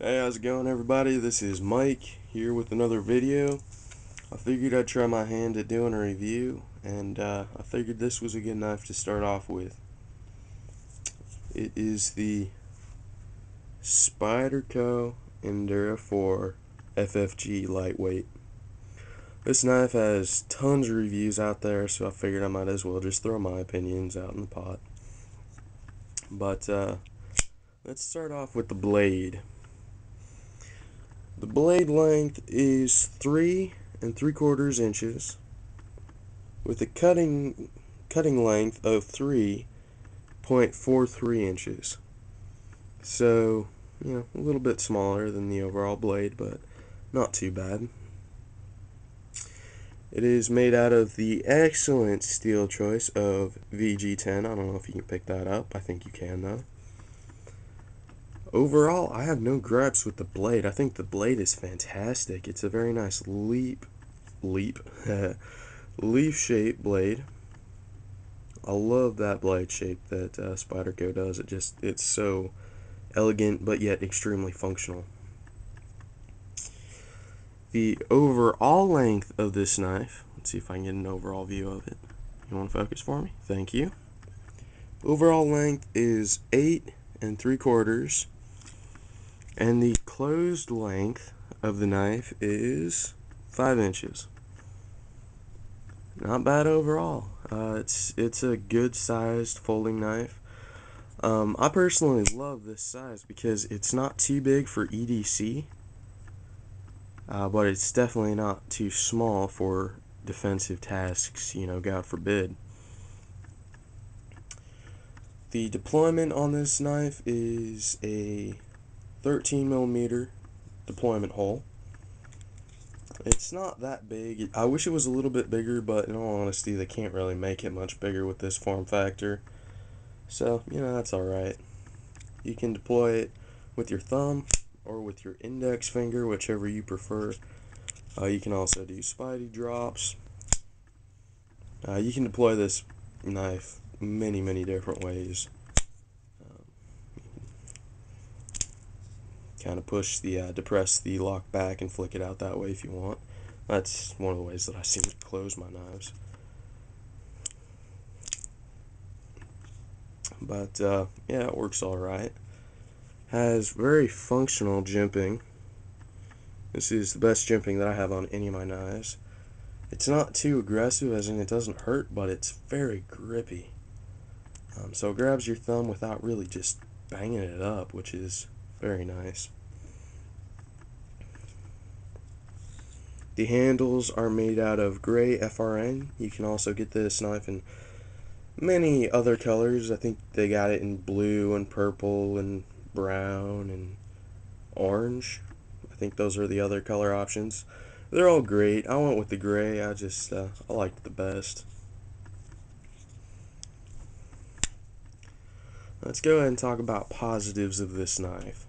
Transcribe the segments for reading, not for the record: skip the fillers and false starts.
Hey, how's it going, everybody? This is Mike here with another video. I figured I'd try my hand at doing a review, and I figured this was a good knife to start off with. It is the Spyderco Endura 4 FFG lightweight. This knife has tons of reviews out there, so I figured I might as well just throw my opinions out in the pot. But let's start off with the blade. The blade length is 3 3/4 inches with a cutting length of 3.43 inches. So, a little bit smaller than the overall blade, but not too bad. It is made out of the excellent steel choice of VG10. I don't know if you can pick that up. I think you can, though. Overall, I have no gripes with the blade. I think the blade is fantastic. It's a very nice leaf-shaped blade. I love that blade shape that Spyderco does. It's so elegant but yet extremely functional. The overall length of this knife, let's see if I can get an overall view of it. You want to focus for me? Thank you. Overall length is 8 3/4, and the closed length of the knife is 5 inches. Not bad overall. It's a good sized folding knife. I personally love this size because it's not too big for EDC, but it's definitely not too small for defensive tasks, God forbid. The deployment on this knife is a 13mm deployment hole. It's not that big. I wish it was a little bit bigger, but in all honesty, they can't really make it much bigger with this form factor. So, that's alright. You can deploy it with your thumb or with your index finger, whichever you prefer. You can also do Spidey drops. You can deploy this knife many different ways. Kind of depress the lock back and flick it out that way if you want. That's one of the ways that I seem to close my knives. But yeah, it works alright. Has very functional jimping. This is the best jimping that I have on any of my knives. It's not too aggressive, as in it doesn't hurt, but it's very grippy. So it grabs your thumb without really just banging it up, which is very nice. The handles are made out of gray FRN. You can also get this knife in many other colors. I think they got it in blue and purple and brown and orange. I think those are the other color options. They're all great. I went with the gray. I liked it the best. Let's go ahead and talk about positives of this knife.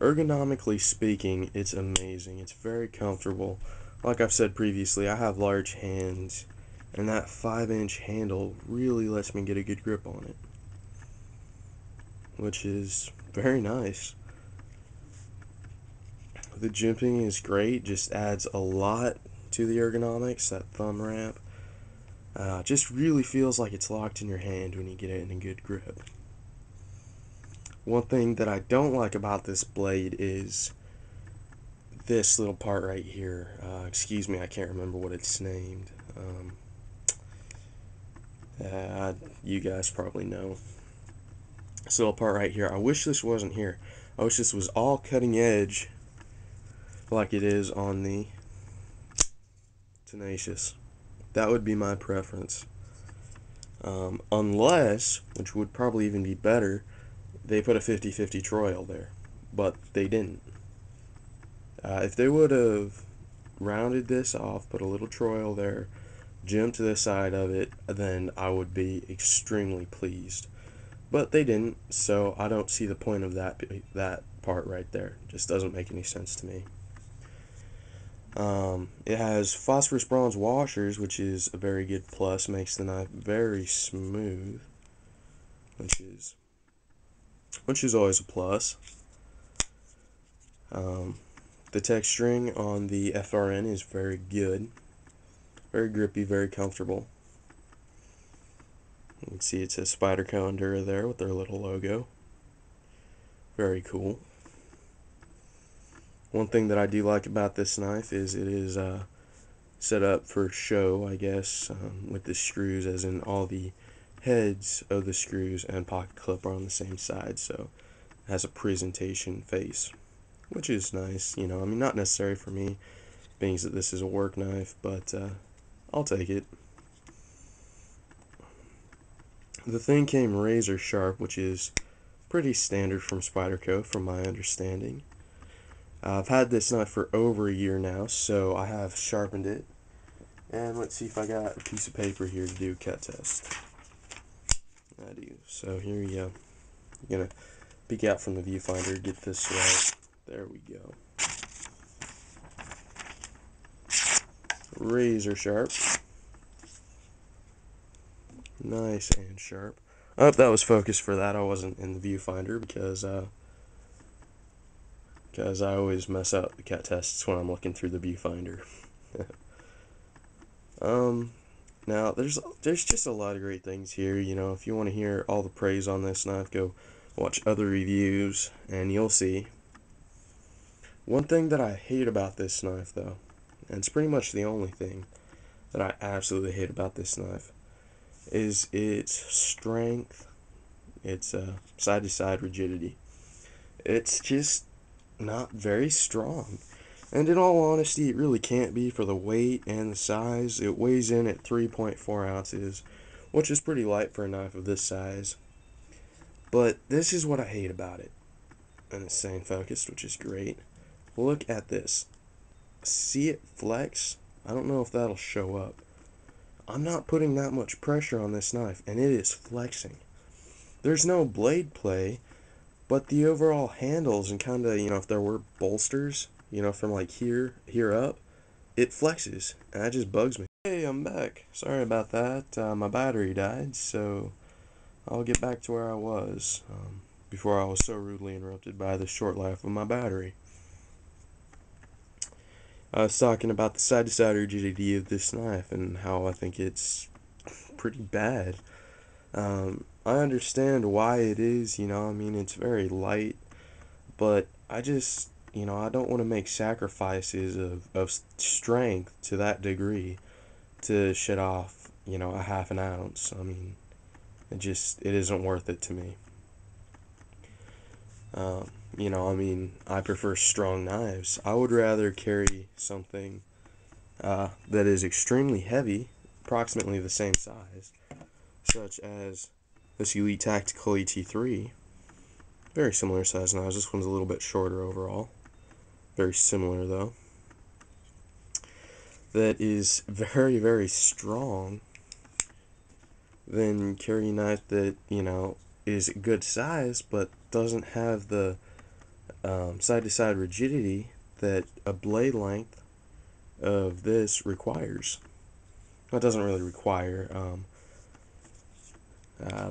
Ergonomically speaking, it's amazing. It's very comfortable. Like I've said previously, I have large hands, and that 5-inch handle really lets me get a good grip on it, which is very nice. The jimping is great, just adds a lot to the ergonomics. That thumb ramp just really feels like it's locked in your hand when you get it in a good grip. One thing that I don't like about this blade is this little part right here. Excuse me, I can't remember what it's named. You guys probably know. This little part right here. I wish this wasn't here. I wish this was all cutting edge like it is on the Tenacious. That would be my preference. Unless, which would probably even be better, they put a 50/50 troil there. But they didn't. If they would have rounded this off, put a little troil there, jimped to the side of it, then I would be extremely pleased. But they didn't, so I don't see the point of that part right there. Just doesn't make any sense to me. It has phosphorus bronze washers, which is a very good plus. Makes the knife very smooth, which is always a plus. The texturing on the FRN is very good, very grippy, very comfortable. You can see it says Spyderco Endura there with their little logo. Very cool. One thing that I do like about this knife is it is set up for show, I guess, with the screws, as in all the heads of the screws and pocket clip are on the same side, so it has a presentation face, which is nice. I mean, not necessary for me, being that this is a work knife, but I'll take it. The thing came razor sharp, which is pretty standard from Spyderco, from my understanding. I've had this knife for over a year now, so I have sharpened it. And let's see if I got a piece of paper here to do a cut test. I do. So here we go. I'm gonna peek out from the viewfinder, get this right. There we go. Razor sharp. Nice and sharp. I hope that was focused for that. I wasn't in the viewfinder because I always mess up the cut tests when I'm looking through the viewfinder. Now there's just a lot of great things here. If you want to hear all the praise on this knife, go watch other reviews and you'll see. One thing that I hate about this knife, though, and it's pretty much the only thing that I absolutely hate about this knife, is its strength, its side-to-side rigidity. It's just not very strong. And in all honesty, it really can't be for the weight and the size. It weighs in at 3.4 ounces, which is pretty light for a knife of this size. But this is what I hate about it. And it's staying focused, which is great. Look at this. See it flex? I don't know if that'll show up. I'm not putting that much pressure on this knife, and it is flexing. There's no blade play, but the overall handles and kind of, if there were bolsters, from like here up, it flexes, and that just bugs me. Hey, I'm back. Sorry about that. My battery died, so I'll get back to where I was before I was so rudely interrupted by the short life of my battery. I was talking about the side-to-side rigidity of this knife and how I think it's pretty bad. I understand why it is, I mean, it's very light, but I just, I don't want to make sacrifices of strength to that degree to shed off, a half an ounce. I mean, it isn't worth it to me. I mean, I prefer strong knives. I would rather carry something that is extremely heavy, approximately the same size, such as this Elite Tactical ET3. Very similar size knives. This one's a little bit shorter overall. Very similar though. That is very, very strong. Then carry a knife that, is good size but doesn't have the side-to-side rigidity that a blade length of this requires. Well, it doesn't really require,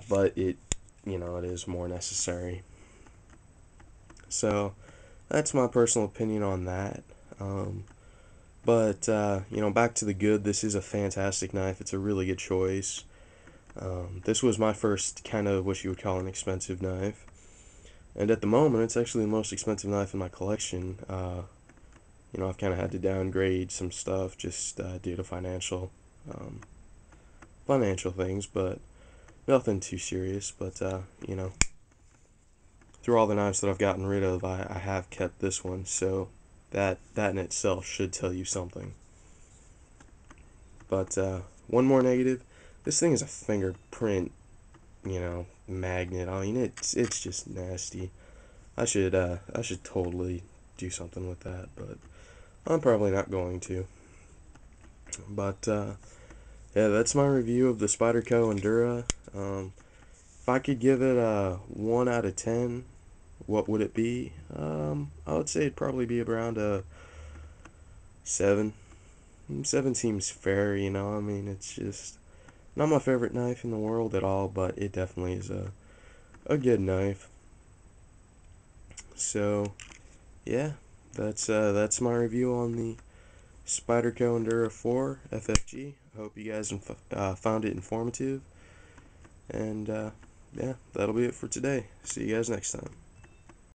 but it is more necessary. So that's my personal opinion on that. But back to the good. This is a fantastic knife. It's a really good choice. This was my first kind of what you would call an expensive knife, and at the moment it's actually the most expensive knife in my collection. I've kind of had to downgrade some stuff just due to financial things, but nothing too serious. But through all the knives that I've gotten rid of, I have kept this one, so that in itself should tell you something. But one more negative: this thing is a fingerprint, magnet. I mean, it's just nasty. I should totally do something with that, but I'm probably not going to. But yeah, that's my review of the Spyderco Endura. If I could give it a 1 out of 10, what would it be? I would say it'd probably be around a 7. 7 seems fair, I mean, it's just not my favorite knife in the world at all, but it definitely is a good knife. So, yeah. that's my review on the Spyderco Endura 4 FFG. I hope you guys found it informative. And yeah, that'll be it for today. See you guys next time.